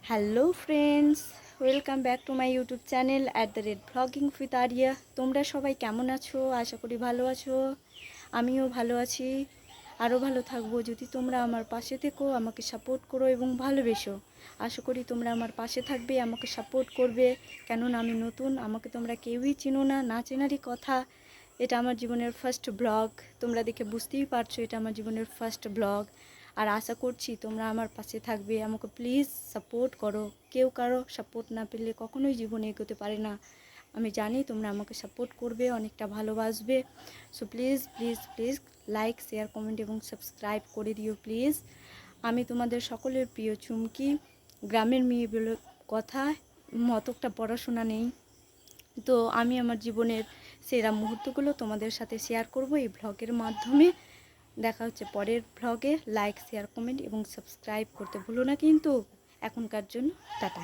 Hello friends, welcome back to my YouTube channel @vlogging with Arya. তোমরা সবাই কেমন আছো? আশা করি ভালো আছো। আমিও ভালো আছি, আরও ভালো থাকবো যদি তোমরা আমার পাশে থেকো, আমাকে সাপোর্ট করো এবং ভালোবেসো। আশা করি তোমরা আমার পাশে থাকবে, আমাকে সাপোর্ট করবে। কেননা আমি নতুন, আমাকে তোমরা কেউই চিনো না, না চেনারই কথা। এটা আমার জীবনের ফার্স্ট ব্লগ, তোমরা দেখে বুঝতেই পারছো এটা আমার জীবনের ফার্স্ট ব্লগ। আর আশা করছি তোমরা আমার পাশে থাকবে, আমাকে প্লিজ সাপোর্ট করো। কেউ কারো সাপোর্ট না পেলে কখনোই জীবনে এগোতে পারে না। আমি জানি তোমরা আমাকে সাপোর্ট করবে, অনেকটা ভালোবাসবে। So please please please like, share, comment এবং সাবস্ক্রাইব করে দিও প্লিজ। আমি তোমাদের সকলের প্রিয় চুমকি। গ্রামের মেয়ে বলে কথা, অতটা পড়াশোনা নেই, তো আমি আমার জীবনের সেরা মুহূর্তগুলো তোমাদের সাথে শেয়ার করব এই ব্লগের মাধ্যমে। দেখা হচ্ছে পরের ব্লগে। লাইক, শেয়ার, কমেন্ট এবং সাবস্ক্রাইব করতে ভুলো না কিন্তু। এখনকার জন্য টাটা।